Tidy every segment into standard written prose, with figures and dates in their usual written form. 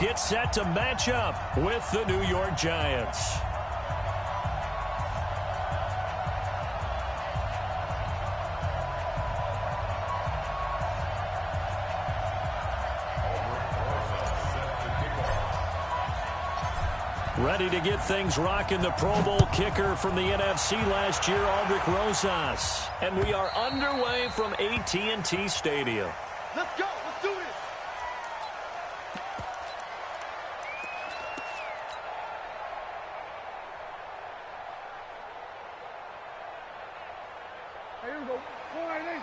get set to match up with the New York Giants. Ready to get things rocking, the Pro Bowl kicker from the NFC last year, Aldrich Rosas. And we are underway from AT&T Stadium. Let's go. Let's do this. Hey, here we go. 48.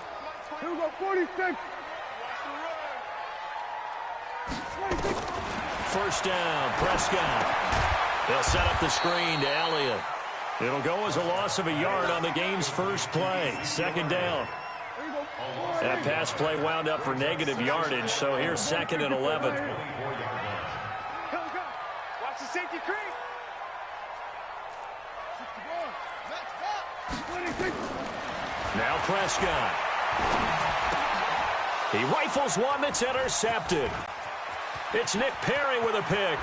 Here we go. 46. First down, Prescott. They'll set up the screen to Elliott. It'll go as a loss of a yard on the game's first play. Second down. That pass play wound up for negative yardage, so here's 2nd and 11. Watch the safety creep. Now Prescott. He rifles one that's intercepted. It's Nick Perry with a pick.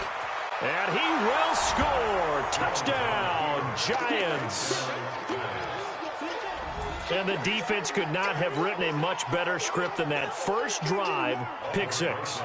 And he will score. Touchdown, Giants. And the defense could not have written a much better script than that first drive, pick 6.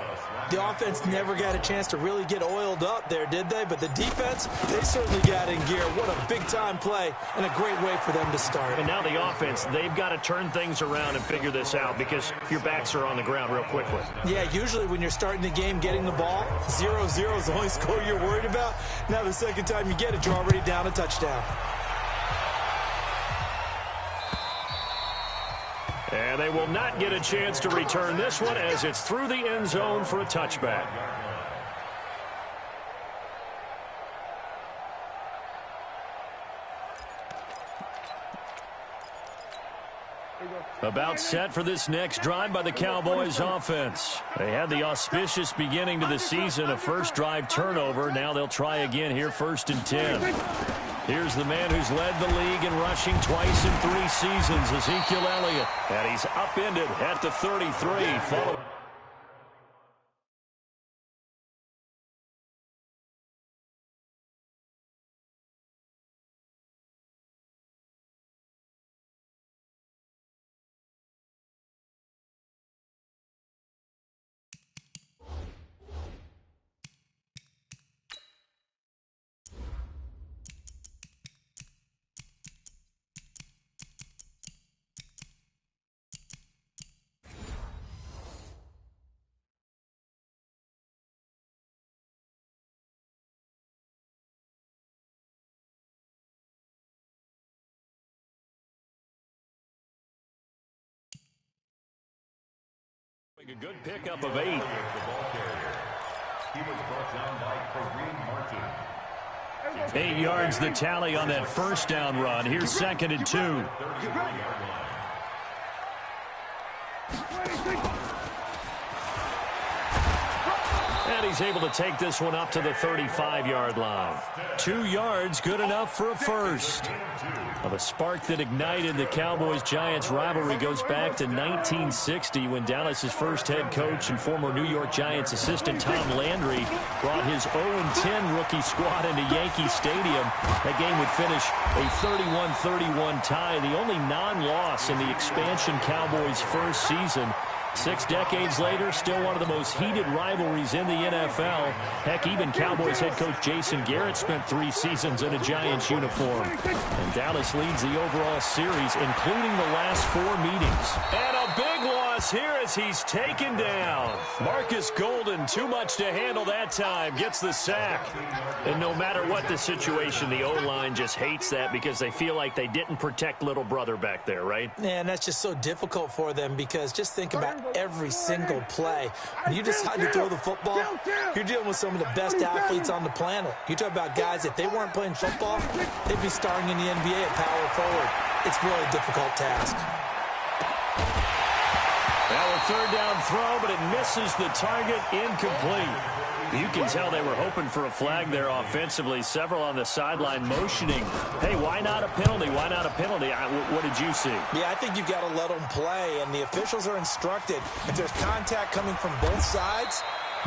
The offense never got a chance to really get oiled up there, did they? But the defense, they certainly got in gear. What a big-time play and a great way for them to start. And now the offense, they've got to turn things around and figure this out because your backs are on the ground real quickly. Yeah, usually when you're starting the game getting the ball, 0-0 is the only score you're worried about. Now the second time you get it, you're already down a touchdown. And they will not get a chance to return this one as it's through the end zone for a touchback. About set for this next drive by the Cowboys offense. They had the auspicious beginning to the season, a first drive turnover. Now they'll try again here, 1st and 10. Here's the man who's led the league in rushing twice in 3 seasons, Ezekiel Elliott. And he's upended at the 33. Followed a good pickup of 8. He was brought down by Kareem Martin. 8 yards the tally on that first down run. Here's 2nd and 2. And he's able to take this one up to the 35-yard line. 2 yards, good enough for a first. Well, the spark that ignited the Cowboys-Giants rivalry goes back to 1960 when Dallas's first head coach and former New York Giants assistant Tom Landry brought his 0-10 rookie squad into Yankee Stadium. That game would finish a 31-31 tie, the only non-loss in the expansion Cowboys' first season. 6 decades later, still one of the most heated rivalries in the NFL. Heck, even Cowboys head coach Jason Garrett spent 3 seasons in a Giants uniform. And Dallas leads the overall series, including the last 4 meetings. And a big loss here as he's taken down. Marcus Golden, too much to handle that time, gets the sack. And no matter what the situation, the O-line just hates that because they feel like they didn't protect little brother back there, right? Yeah, and that's just so difficult for them because just think about every single play. When you decide to throw the football, you're dealing with some of the best athletes on the planet. You talk about guys, if they weren't playing football, they'd be starring in the NBA at power forward. It's really a difficult task. Well, a 3rd down throw, but it misses the target, incomplete. You can tell they were hoping for a flag there offensively. Several on the sideline motioning. Hey, why not a penalty? Why not a penalty? What did you see? Yeah, I think you've got to let them play, and the officials are instructed. If there's contact coming from both sides,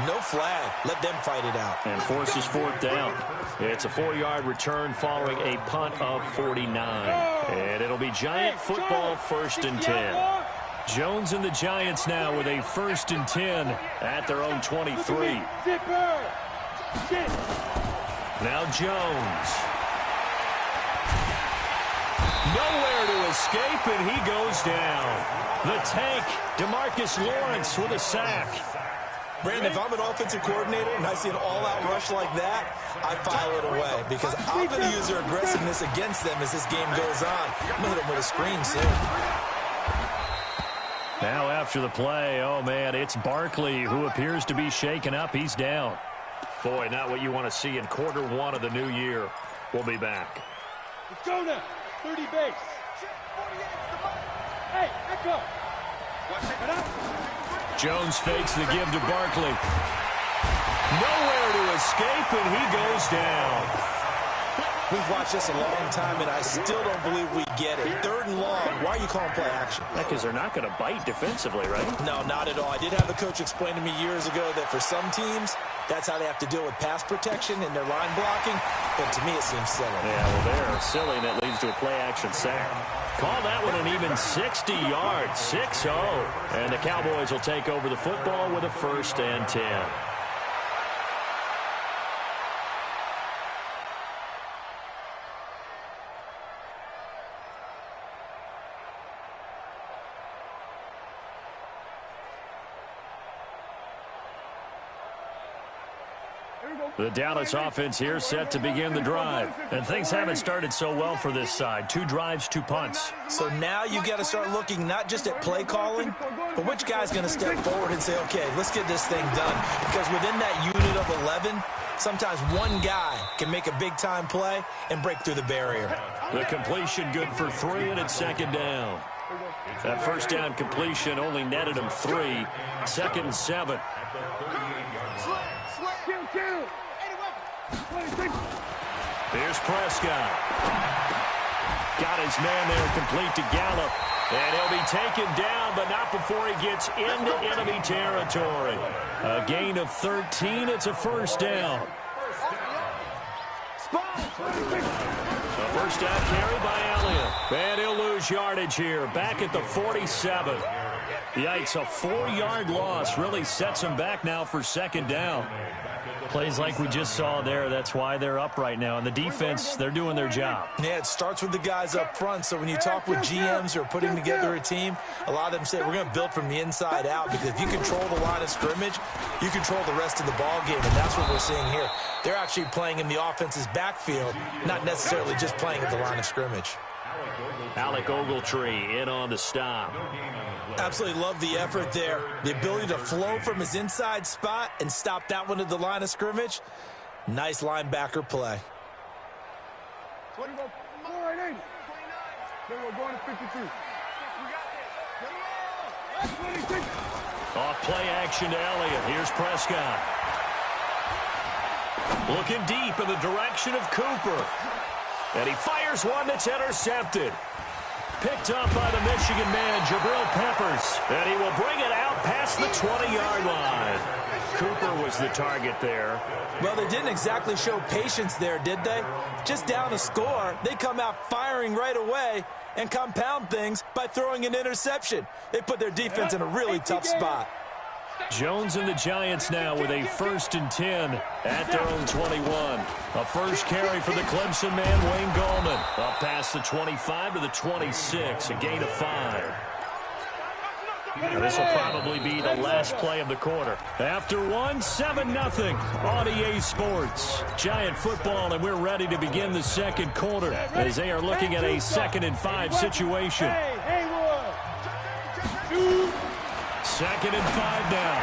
No flag. Let them fight it out. And forces fourth down. It's a 4-yard return following a punt of 49. And it'll be Giant football, 1st and 10. Jones and the Giants now with a 1st and 10 at their own 23. Now Jones. Nowhere to escape, and he goes down. The tank, DeMarcus Lawrence with a sack. Brandon, if I'm an offensive coordinator and I see an all-out rush like that, I file it away because I'm going to use their aggressiveness against them as this game goes on. I'm going to hit them with a screen soon. Now after the play, oh man, it's Barkley who appears to be shaken up. He's down. Boy, not what you want to see in quarter 1 of the new year. We'll be back. Let's go now. 30 base. Hey, echo. Jones fakes the give to Barkley. Nowhere to escape, and he goes down. We've watched this a long time, and I still don't believe we get it. 3rd and long. Why are you calling play action? Because they're not going to bite defensively, right? No, not at all. I did have a coach explain to me years ago that for some teams, that's how they have to deal with pass protection and their line blocking. But to me, it seems silly. Yeah, well, they're silly, and that leads to a play-action sack. Call that one an even 60 yards, 6-0. And the Cowboys will take over the football with a 1st and 10. The Dallas offense here set to begin the drive. And things haven't started so well for this side. 2 drives, 2 punts. So now you got to start looking not just at play calling, but which guy's going to step forward and say, okay, let's get this thing done. Because within that unit of 11, sometimes one guy can make a big-time play and break through the barrier. The completion good for 3, and it's 2nd down. That 1st down completion only netted him 3. 2nd and 7. Here's Prescott. Got his man there complete to Gallup. And he'll be taken down, but not before he gets into enemy territory. A gain of 13. It's a 1st down. A 1st down carry by Elliott. And he'll lose yardage here. Back at the 47. Yikes, a 4-yard loss really sets him back now for 2nd down. Plays like we just saw there. That's why they're up right now. And the defense, they're doing their job. Yeah, it starts with the guys up front. So when you talk with GMs who are putting together a team, a lot of them say we're going to build from the inside out because if you control the line of scrimmage, you control the rest of the ball game. And that's what we're seeing here. They're actually playing in the offense's backfield, not necessarily just playing at the line of scrimmage. Alec Ogletree in on the stop. Absolutely love the effort there. The ability to flow from his inside spot and stop that one at the line of scrimmage. Nice linebacker play. Off play action to Elliott. Here's Prescott. Looking deep in the direction of Cooper. And he fires one that's intercepted. Picked up by the Michigan man, Jabril Peppers. And he will bring it out past the 20-yard line. Cooper was the target there. Well, they didn't exactly show patience there, did they? Just down a score, they come out firing right away and compound things by throwing an interception. They put their defense in a really tough spot. Jones and the Giants now with a 1st and 10 at their own 21. A first carry for the Clemson man, Wayne Gallman. Up past the 25 to the 26, a gain of 5. Now this will probably be the last play of the quarter. After one, 7-0 on EA Sports. Giant football, and we're ready to begin the 2nd quarter as they are looking at a 2nd and 5 situation. 2nd and 5 now.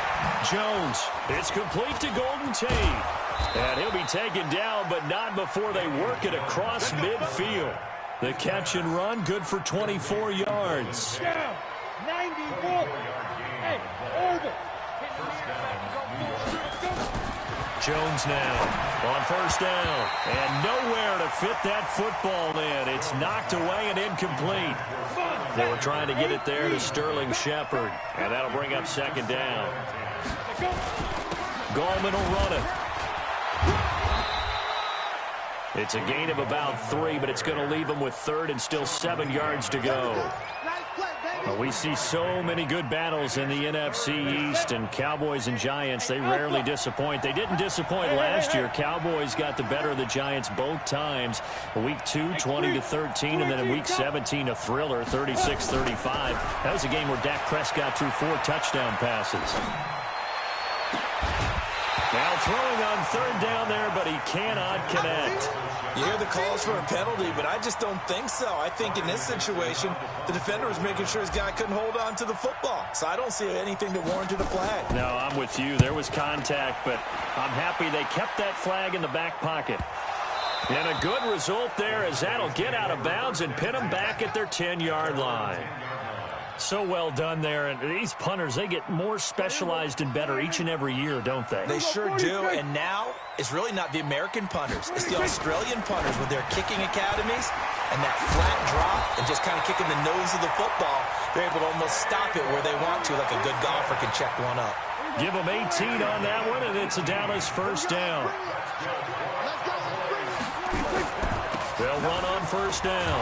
Jones, it's complete to Golden Tate. And he'll be taken down, but not before they work it across midfield. The catch and run, good for 24 yards. 94. Hey, over. Jones now on 1st down. And nowhere to fit that football in. It's knocked away and incomplete. They were trying to get it there to Sterling Shepard. And that'll bring up 2nd down. Gallman will run it. It's a gain of about 3, but it's going to leave him with 3rd and still 7 yards to go. Well, we see so many good battles in the NFC East, and Cowboys and Giants, they rarely disappoint. They didn't disappoint last year. Cowboys got the better of the Giants both times. Week 2, 20-13, and then in Week 17, a thriller, 36-35. That was a game where Dak Prescott threw 4 touchdown passes. Now throwing on 3rd down there, but he cannot connect. You hear the calls for a penalty, but I just don't think so. I think in this situation, the defender was making sure his guy couldn't hold on to the football. So I don't see anything that warranted a flag. No, I'm with you. There was contact, but I'm happy they kept that flag in the back pocket. And a good result there as that'll get out of bounds and pin them back at their 10-yard line. So well done there. And these punters, they get more specialized and better each and every year, don't they? They sure do. And now it's really not the American punters. It's the Australian punters with their kicking academies and that flat drop and just kind of kicking the nose of the football. They're able to almost stop it where they want to, like a good golfer can check one up. Give them 18 on that one, and it's a Dallas 1st down. They'll run on 1st down.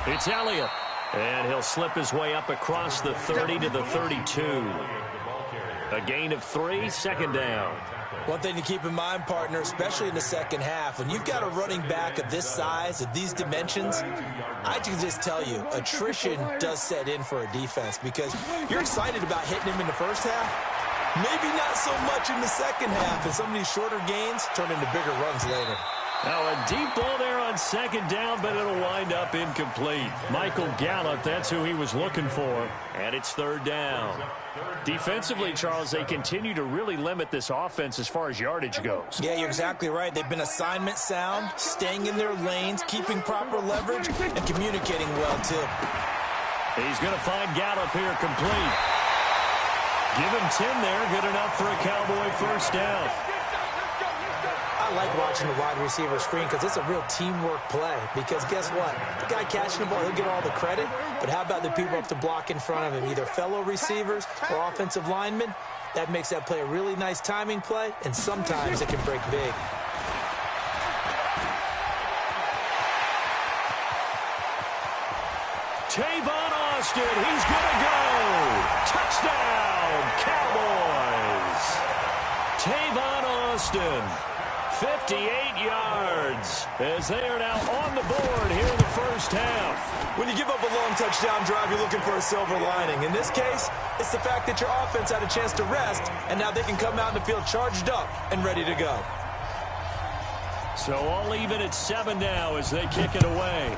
It's Elliott. And he'll slip his way up across the 30 to the 32. A gain of 3, 2nd down. One thing to keep in mind, partner, especially in the second half, when you've got a running back of this size, of these dimensions, I can just tell you, attrition does set in for a defense because you're excited about hitting him in the first half. Maybe not so much in the second half, and some of these shorter gains turn into bigger runs later. Now a deep ball there on 2nd down, but it'll wind up incomplete. Michael Gallup, that's who he was looking for. And it's 3rd down. Defensively, Charles, they continue to really limit this offense as far as yardage goes. Yeah, you're exactly right. They've been assignment sound, staying in their lanes, keeping proper leverage, and communicating well, too. He's going to find Gallup here complete. Give him 10 there, good enough for a Cowboy 1st down. I like watching the wide receiver screen because it's a real teamwork play. Because guess what? The guy catching the ball, he'll get all the credit. But how about the people up to block in front of him, either fellow receivers or offensive linemen? That makes that play a really nice timing play, and sometimes it can break big. Tavon Austin, he's going to go. Touchdown, Cowboys. Tavon Austin. 58 yards as they are now on the board here in the first half. When you give up a long touchdown drive, you're looking for a silver lining. In this case, it's the fact that your offense had a chance to rest, and now they can come out in the field charged up and ready to go. So all even at 7 now as they kick it away.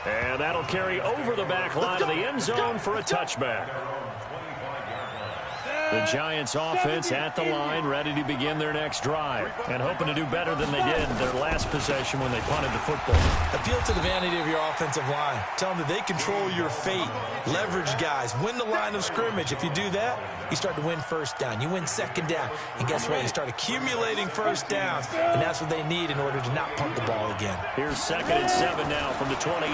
And that'll carry over the back line of the end zone for a touchback. The Giants offense at the line, ready to begin their next drive, and hoping to do better than they did their last possession when they punted the football. Appeal to the vanity of your offensive line. Tell them that they control your fate. Leverage guys. Win the line of scrimmage. If you do that, you start to win 1st down. You win 2nd down. And guess what? You start accumulating 1st downs, and that's what they need in order to not punt the ball again. Here's 2nd and 7 now from the 28.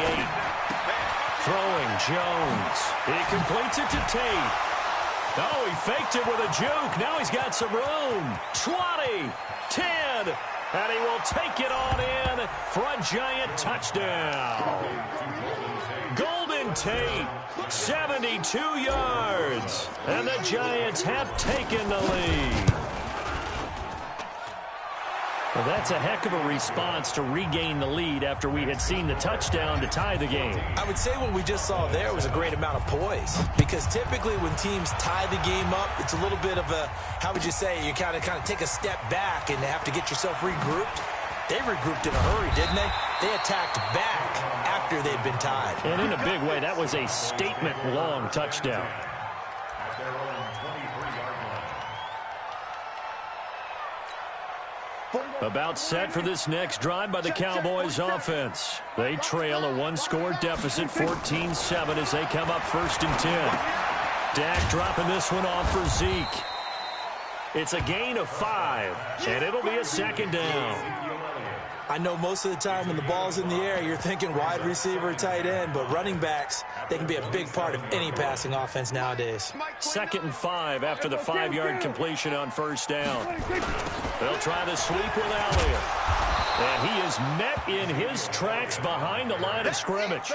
Throwing Jones. He completes it to Tate. Oh, he faked it with a juke. Now he's got some room. 20, 10, and he will take it on in for a Giant touchdown. Golden Tate, 72 yards, and the Giants have taken the lead. Well, that's a heck of a response to regain the lead after we had seen the touchdown to tie the game. I would say what we just saw there was a great amount of poise, because typically when teams tie the game up, it's a little bit of a, how would you say, you kind of take a step back and have to get yourself regrouped. They regrouped in a hurry, didn't they? They attacked back after they'd been tied. And in a big way, that was a statement-long touchdown. About set for this next drive by the Cowboys offense. They trail a one-score deficit, 14-7, as they come up 1st and 10. Dak dropping this one off for Zeke. It's a gain of 5, and it'll be a 2nd down. I know most of the time when the ball's in the air, you're thinking wide receiver, tight end, but running backs, they can be a big part of any passing offense nowadays. 2nd and 5 after the 5-yard completion on first down. They'll try the sweep with Elliott. And he is met in his tracks behind the line of scrimmage.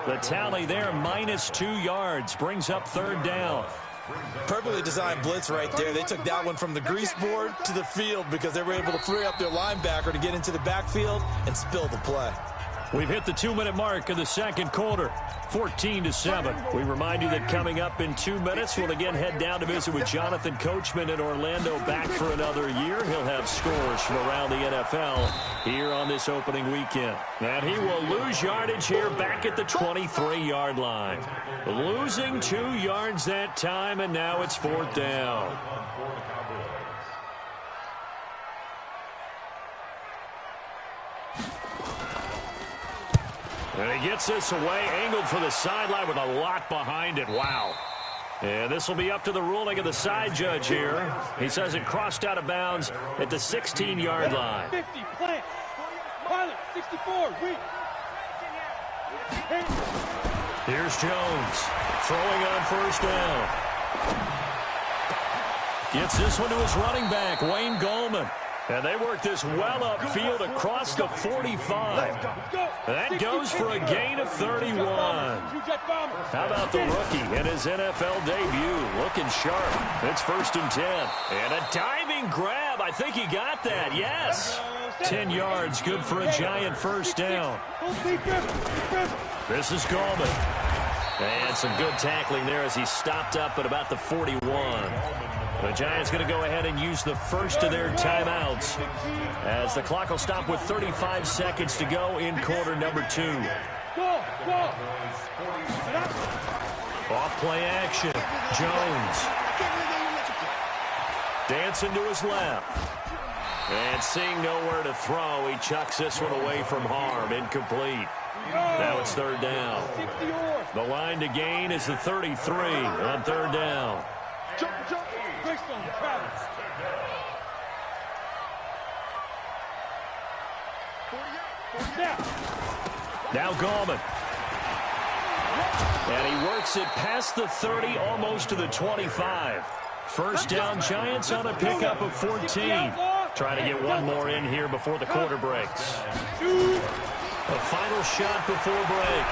The tally there, -2 yards, brings up 3rd down. Perfectly designed blitz right there. They took that one from the grease board to the field because they were able to free up their linebacker to get into the backfield and spill the play. We've hit the 2-minute mark of the 2nd quarter, 14-7. We remind you that coming up in 2 minutes, we'll again head down to visit with Jonathan Coachman in Orlando, back for another year. He'll have scores from around the NFL here on this opening weekend. And he will lose yardage here back at the 23-yard line. Losing 2 yards that time, and now it's 4th down. And he gets this away, angled for the sideline with a lot behind it. Wow. And this will be up to the ruling of the side judge here. He says it crossed out of bounds at the 16-yard line. 50, plant. Pilot, 64, reach. Here's Jones, throwing on first down. Gets this one to his running back, Wayne Gallman. And they work this well upfield across the 45. That goes for a gain of 31. How about the rookie in his NFL debut? Looking sharp. It's 1st and 10. And a diving grab. I think he got that. Yes. 10 yards. Good for a Giant first down. This is Gallman. And some good tackling there as he stopped up at about the 41. The Giants going to go ahead and use the first of their timeouts as the clock will stop with 35 seconds to go in quarter number 2. Off play action. Jones. Dancing to his left. And seeing nowhere to throw, he chucks this one away from harm. Incomplete. Now it's 3rd down. The line to gain is the 33 on 3rd down. Now Gallman. And he works it past the 30, almost to the 25. First down, Giants on a pickup of 14. Trying to get one more in here before the quarter breaks. A final shot before break.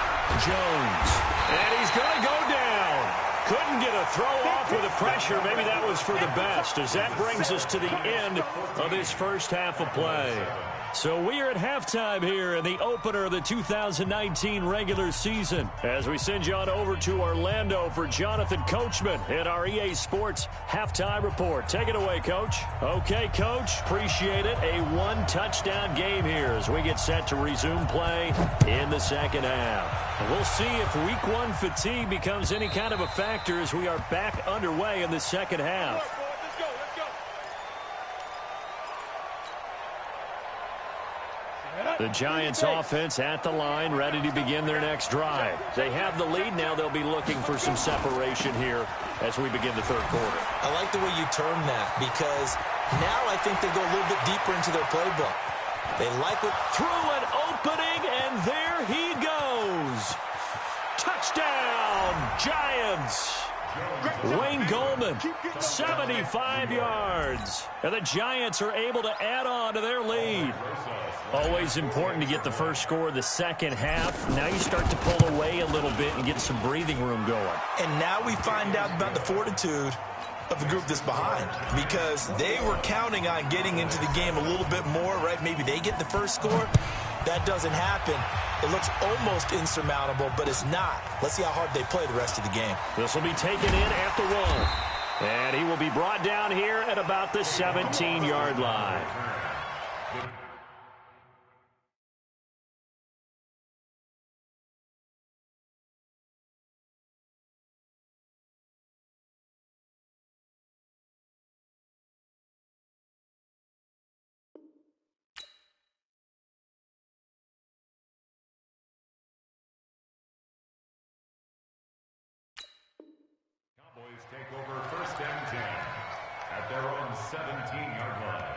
Jones. And he's going to go down. Couldn't get a throw off with the pressure. Maybe that was for the best, as that brings us to the end of this first half of play. So we are at halftime here in the opener of the 2019 regular season as we send you on over to Orlando for Jonathan Coachman in our EA Sports halftime report. Take it away, Coach. Okay, Coach. Appreciate it. A one-touchdown game here as we get set to resume play in the second half. We'll see if week 1 fatigue becomes any kind of a factor as we are back underway in the second half. The Giants offense at the line, ready to begin their next drive. They have the lead now. They'll be looking for some separation here as we begin the 3rd quarter. I like the way you term that because now I think they go a little bit deeper into their playbook. They like what through an opening, and there he goes. Touchdown, Giants. Wayne Gallman, 75 yards. And the Giants are able to add on to their lead. Always important to get the first score of the second half. Now you start to pull away a little bit and get some breathing room going. And now we find out about the fortitude of the group that's behind because they were counting on getting into the game a little bit more, right? Maybe they get the first score. That doesn't happen. It looks almost insurmountable, but it's not. Let's see how hard they play the rest of the game. This will be taken in at the 1. And he will be brought down here at about the 17-yard line. Take over 1st and 10 at their own 17-yard line.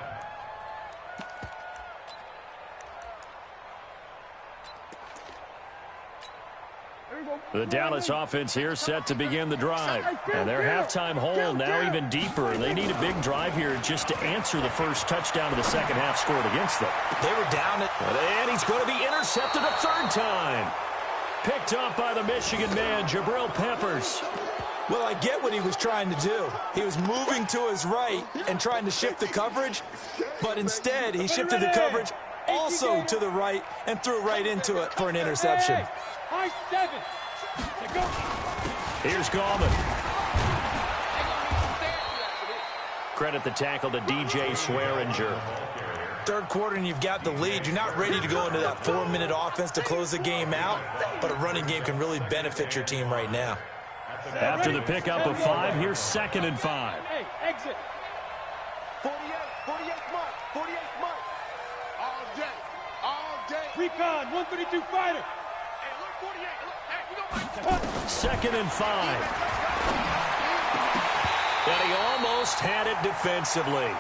The Dallas offense here set to begin the drive. And their halftime hole now even deeper. They need a big drive here just to answer the first touchdown of the second half scored against them. They were down it. And he's going to be intercepted a third time. Picked up by the Michigan man, Jabril Peppers. Well, I get what he was trying to do. He was moving to his right and trying to shift the coverage, but instead he shifted the coverage also to the right and threw right into it for an interception. Here's Gallman. Credit the tackle to DJ Swearinger. Third quarter and you've got the lead. You're not ready to go into that 4-minute offense to close the game out, but a running game can really benefit your team right now. After the pickup of 5, here's 2nd and 5. Hey, exit. 48 mark, 48 mark. All day. Recon, 132 fighter. Hey, look, 48. Look, hey, you don't like 2nd and 5. And he almost had it defensively.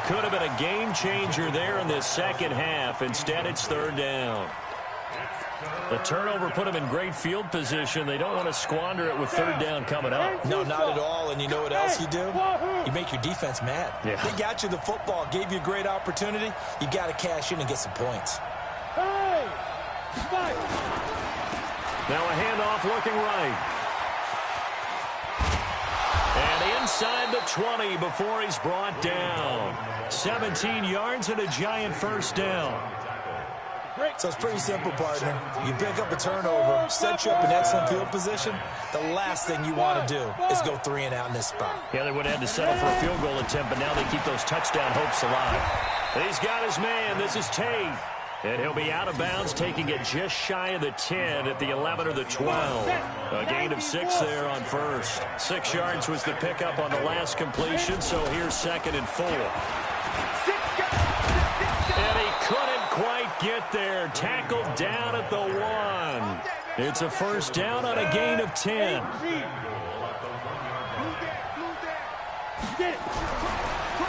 Could have been a game changer there in this second half. Instead, it's 3rd down. The turnover put him in great field position. They don't want to squander it with 3rd down coming up. No, not at all. And you know what else you do? You make your defense mad. Yeah. They got you the football, gave you a great opportunity. You got to cash in and get some points. Hey! Fight! Now a handoff looking right. And inside the 20 before he's brought down. 17 yards and a giant 1st down. So it's pretty simple, partner. You pick up a turnover, set you up in excellent field position. The last thing you want to do is go 3 and out in this spot. Yeah, they would have had to settle for a field goal attempt, but now they keep those touchdown hopes alive. He's got his man. This is Tate. And he'll be out of bounds, taking it just shy of the 10 at the 11 or the 12. A gain of 6 there on first. 6 yards was the pickup on the last completion, so here's 2nd and 4. And he couldn't quite get there. Tackled down at the 1. It's a 1st down on a gain of 10.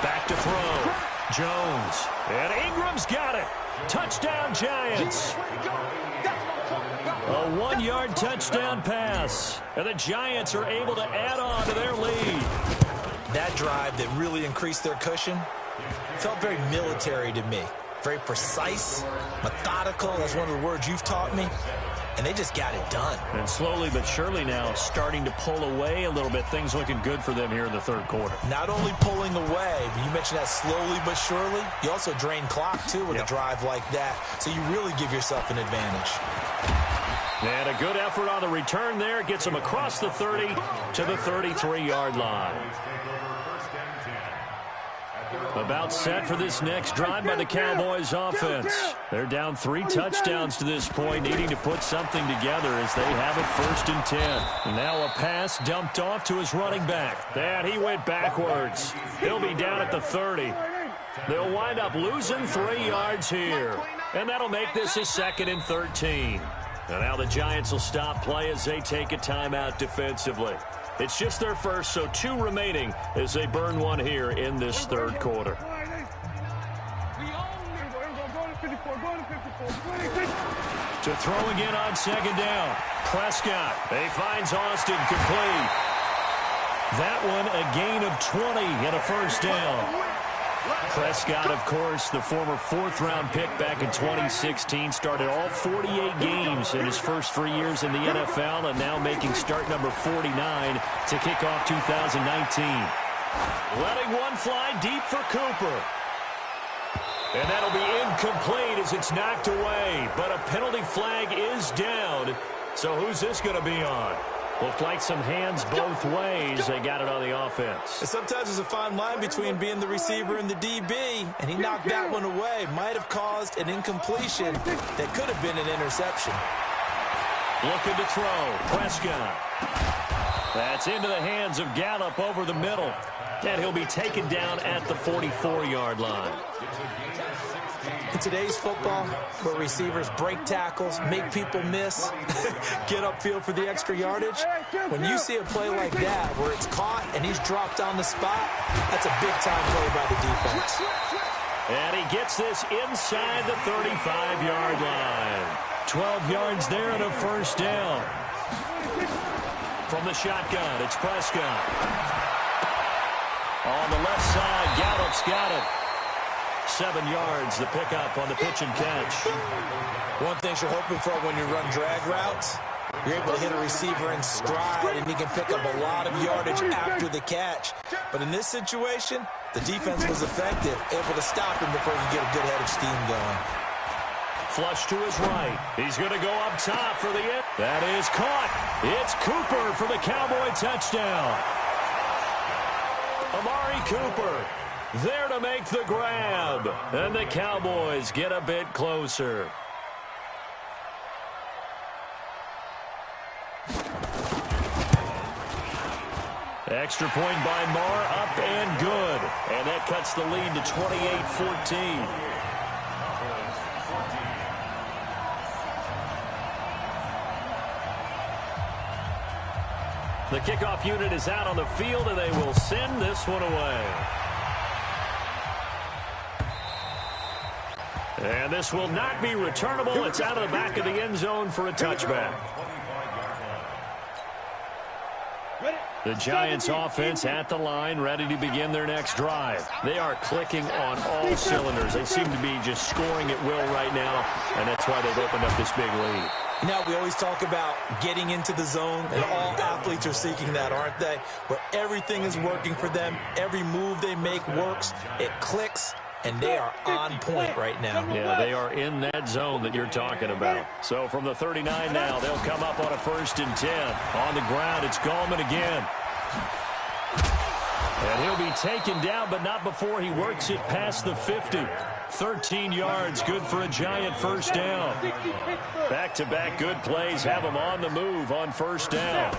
Back to throw. Jones. And Ingram's got it. Touchdown, Giants. A 1-yard touchdown pass. And the Giants are able to add on to their lead. That drive that really increased their cushion felt very military to me. Very precise, methodical. That's one of the words you've taught me. And they just got it done. And slowly but surely now starting to pull away a little bit. Things looking good for them here in the 3rd quarter. Not only pulling away, but you mentioned that slowly but surely. You also drain clock, too, with a drive like that. So you really give yourself an advantage. And a good effort on the return there. Gets them across the 30 to the 33-yard line. About set for this next drive by the Cowboys offense. They're down 3 touchdowns to this point, needing to put something together as they have it 1st and 10. Now a pass dumped off to his running back. And he went backwards. He'll be down at the 30. They'll wind up losing 3 yards here. And that'll make this a 2nd and 13. And now the Giants will stop play as they take a timeout defensively. It's just their first, so 2 remaining as they burn 1 here in this 3rd quarter. To throw again on 2nd down. Prescott. He finds Austin complete. That one a gain of 20 and a 1st down. Prescott, of course, the former 4th-round pick back in 2016, started all 48 games in his first 3 years in the NFL, and now making start number 49 to kick off 2019. Letting one fly deep for Cooper. And that'll be incomplete as it's knocked away, but a penalty flag is down. So who's this going to be on? Looked like some hands both ways. They got it on the offense. And sometimes there's a fine line between being the receiver and the DB, and he knocked that one away. Might have caused an incompletion that could have been an interception. Looking to throw. Prescott. That's into the hands of Gallup over the middle. And he'll be taken down at the 44-yard line. In today's football, where receivers break tackles, make people miss, get upfield for the extra yardage, when you see a play like that where it's caught and he's dropped on the spot, that's a big-time play by the defense. And he gets this inside the 35-yard line. 12 yards there and a 1st down. From the shotgun, it's Prescott. On the left side, Gallup's got it. 7 yards, the pickup on the pitch and catch. One thing you're hoping for when you run drag routes, you're able to hit a receiver in stride, and he can pick up a lot of yardage after the catch. But in this situation, the defense was effective, able to stop him before he could get a good head of steam going. Flush to his right. He's going to go up top for the end. That is caught. It's Cooper for the Cowboy touchdown. Amari Cooper there to make the grab. And the Cowboys get a bit closer. Extra point by Marr, up and good. And that cuts the lead to 28-14. The kickoff unit is out on the field, and they will send this one away. And this will not be returnable. It's out of the back of the end zone for a touchback. The Giants offense at the line, ready to begin their next drive. They are clicking on all cylinders. They seem to be just scoring at will right now, and that's why they've opened up this big lead. You know, we always talk about getting into the zone, and all athletes are seeking that, aren't they? Where everything is working for them, every move they make works, it clicks, and they are on point right now. Yeah, they are in that zone that you're talking about. So from the 39 now, they'll come up on a 1st and 10. On the ground, it's Gallman again. And he'll be taken down, but not before he works it past the 50. 13 yards, good for a Giant first down. Back-to-back good plays have him on the move on 1st down.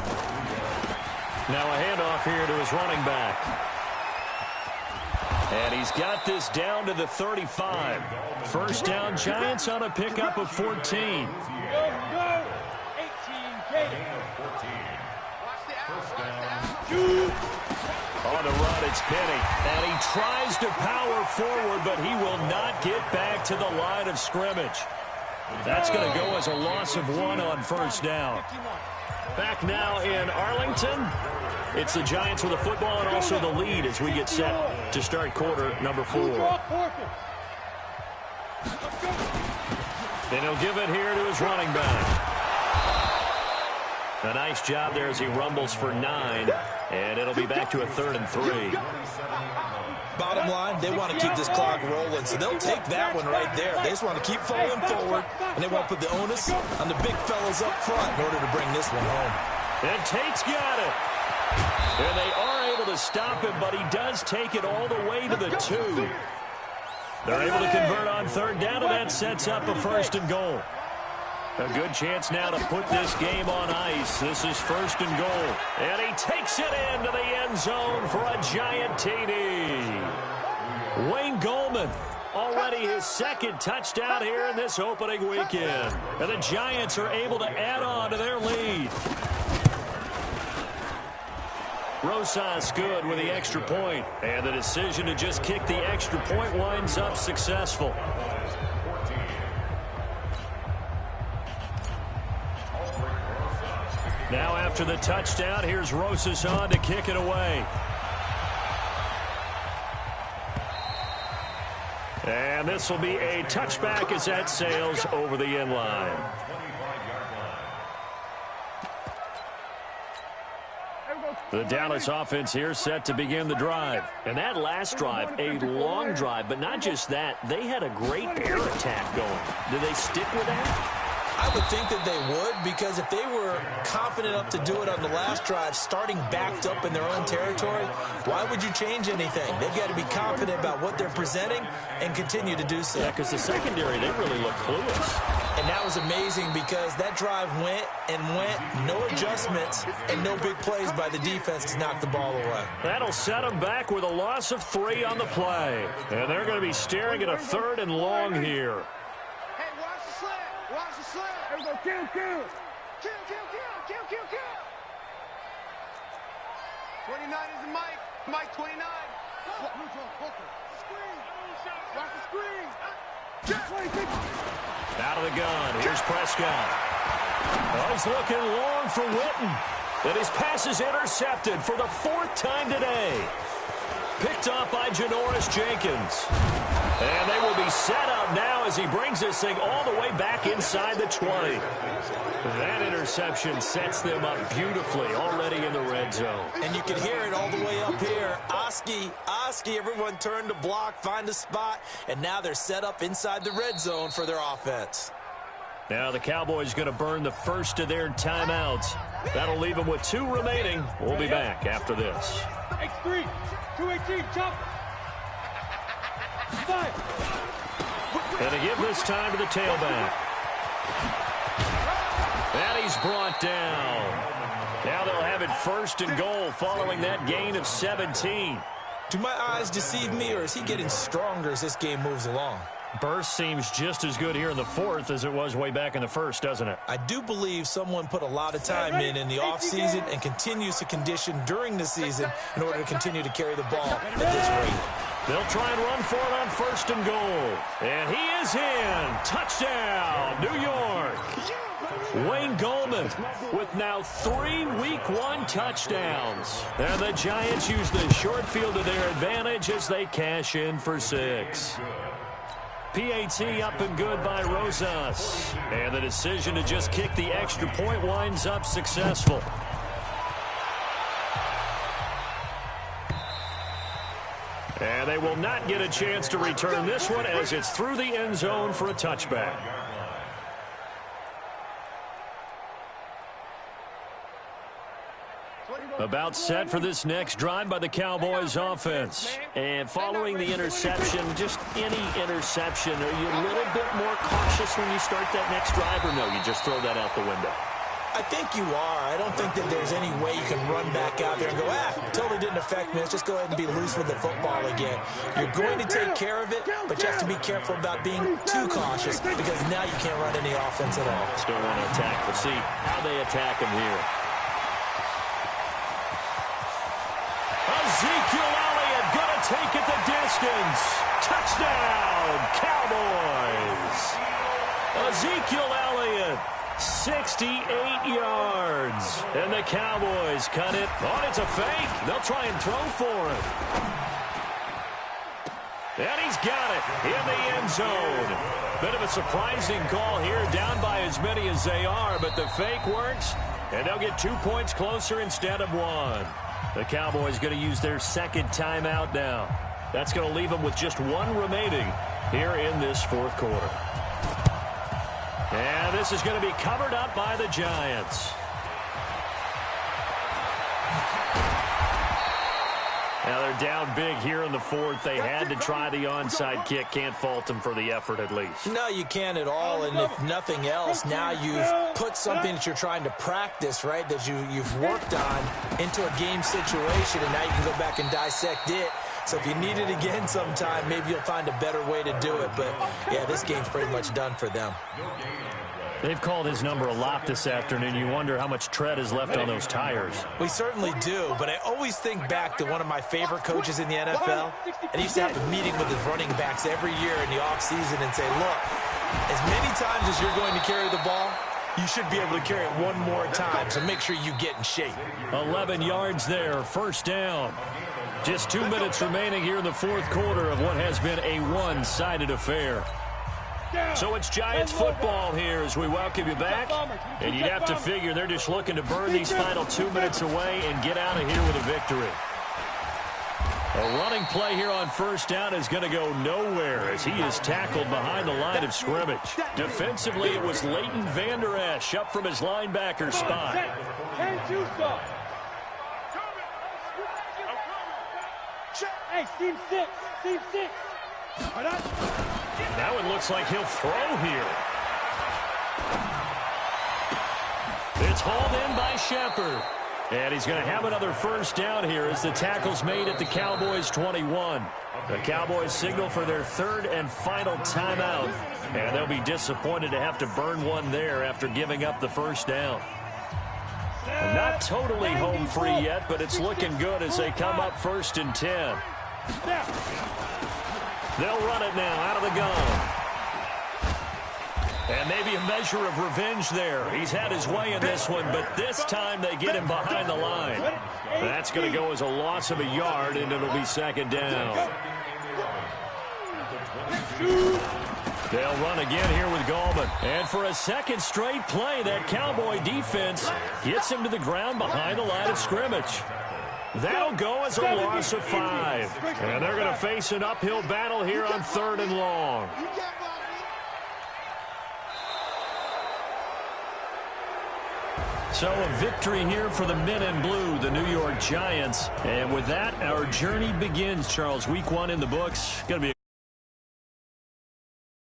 Now a handoff here to his running back. And he's got this down to the 35. 1st down, Giants on a pickup of 14. Go, 18, On the run, it's Penny. And he tries to power forward, but he will not get back to the line of scrimmage. That's going to go as a loss of 1 on 1st down. Back now in Arlington. It's the Giants with the football and also the lead as we get set to start quarter number 4. And he'll give it here to his running back. A nice job there as he rumbles for 9. And it'll be back to a 3rd and 3. Bottom line, they want to keep this clock rolling, so they'll take that one right there. They just want to keep falling forward, and they won't put the onus on the big fellas up front in order to bring this one home. And Tate's got it. And they are able to stop him, but he does take it all the way to the 2. They're able to convert on 3rd down, and that sets up a 1st and goal. A good chance now to put this game on ice. This is 1st and goal. And he takes it into the end zone for a Giant TD. Wayne Gallman, already his 2nd touchdown here in this opening weekend. And the Giants are able to add on to their lead. Rosas good with the extra point. And the decision to just kick the extra point winds up successful. Now after the touchdown, here's Rosas on to kick it away. And this will be a touchback as that sails over the end line. The Dallas offense here set to begin the drive. And that last drive, a long drive, but not just that. They had a great air attack going. Do they stick with that? I would think that they would, because if they were confident enough to do it on the last drive, starting backed up in their own territory, why would you change anything? They've got to be confident about what they're presenting and continue to do so. Yeah, because the secondary, they really look clueless. And that was amazing because that drive went and went, no adjustments, and no big plays by the defense to knock the ball away. That'll set them back with a loss of 3 on the play. And they're going to be staring at a 3rd and long here. Hey, watch the slant. Watch the slant. Here we go. Kill. Kill. 29 is Mike. Mike 29. Screen. Watch the screen. Out of the gun. Here's Prescott. Oh, he's looking long for Witten. And his pass is intercepted for the 4th time today. Picked off by Janoris Jenkins. And they will be set up now as he brings this thing all the way back inside the 20. That interception sets them up beautifully already in the red zone. And you can hear it all the way up here. Oski, everyone turned to block, find a spot, and now they're set up inside the red zone for their offense. Now the Cowboys going to burn the first of their timeouts. That'll leave them with 2 remaining. We'll be back after this. X3, 218, jump. 5. And to give this time to the tailback. And he's brought down. Now they'll have it 1st and goal following that gain of 17. Do my eyes deceive me, or is he getting stronger as this game moves along? Burst seems just as good here in the 4th as it was way back in the 1st, doesn't it? I do believe someone put a lot of time in the offseason and continues to condition during the season in order to continue to carry the ball at this rate. They'll try and run for it on 1st and goal. And he is in. Touchdown, New York. Wayne Goldman with now 3 Week 1 touchdowns. And the Giants use the short field to their advantage as they cash in for 6. PAT up and good by Rosas. And the decision to just kick the extra point winds up successful. And they will not get a chance to return this one as it's through the end zone for a touchback. About set for this next drive by the Cowboys offense. And following the interception, just any interception, are you a little bit more cautious when you start that next drive, or no, you just throw that out the window? I think you are. I don't think that there's any way you can run back out there and go, totally didn't affect me. Let's just go ahead and be loose with the football again. You're going to take care of it, but you have to be careful about being too cautious because now you can't run any offense at all. Still want to attack. We'll see how they attack him here. Ezekiel Elliott going to take it the distance. Touchdown, Cowboys. Ezekiel Elliott, 68 yards. And the Cowboys cut it. Oh, it's a fake. They'll try and throw for it. And he's got it in the end zone. Bit of a surprising call here, down by as many as they are, but the fake works, and they'll get 2 points closer instead of 1. The Cowboys going to use their 2nd timeout now. That's going to leave them with just 1 remaining here in this 4th quarter. And this is going to be covered up by the Giants. Now they're down big here in the 4th. They had to try the onside kick. Can't fault them for the effort at least. No, you can't at all. And if nothing else, now you've put something that you're trying to practice, right, that you've worked on into a game situation, and now you can go back and dissect it. So if you need it again sometime, maybe you'll find a better way to do it. But, yeah, this game's pretty much done for them. They've called his number a lot this afternoon. You wonder how much tread is left on those tires. We certainly do, but I always think back to one of my favorite coaches in the NFL, and he used to have a meeting with his running backs every year in the offseason and say, look, as many times as you're going to carry the ball, you should be able to carry it one more time, so make sure you get in shape. 11 yards there, 1st down. Just 2 minutes remaining here in the 4th quarter of what has been a one-sided affair. So it's Giants football here as we welcome you back. And you'd have to figure they're just looking to burn these final 2 minutes away and get out of here with a victory. A running play here on 1st down is going to go nowhere as he is tackled behind the line of scrimmage. Defensively, it was Leighton Vander Esch up from his linebacker spot. Hey, team 6, team 6. Now it looks like he'll throw here. It's hauled in by Shepard. And he's going to have another 1st down here as the tackle's made at the Cowboys 21. The Cowboys signal for their 3rd and final timeout. And they'll be disappointed to have to burn one there after giving up the 1st down. Not totally home free yet, but it's looking good as they come up 1st and 10. They'll run it now out of the gun. And maybe a measure of revenge there. He's had his way in this one, but this time they get him behind the line. That's going to go as a loss of a yard, and it'll be second down. They'll run again here with Gallman. And for a second straight play, that Cowboy defense gets him to the ground behind the line of scrimmage. That'll go as a loss of 5. And they're going to face an uphill battle here on 3rd and long. So a victory here for the men in blue, the New York Giants. And with that, our journey begins, Charles. Week 1 in the books. Going to be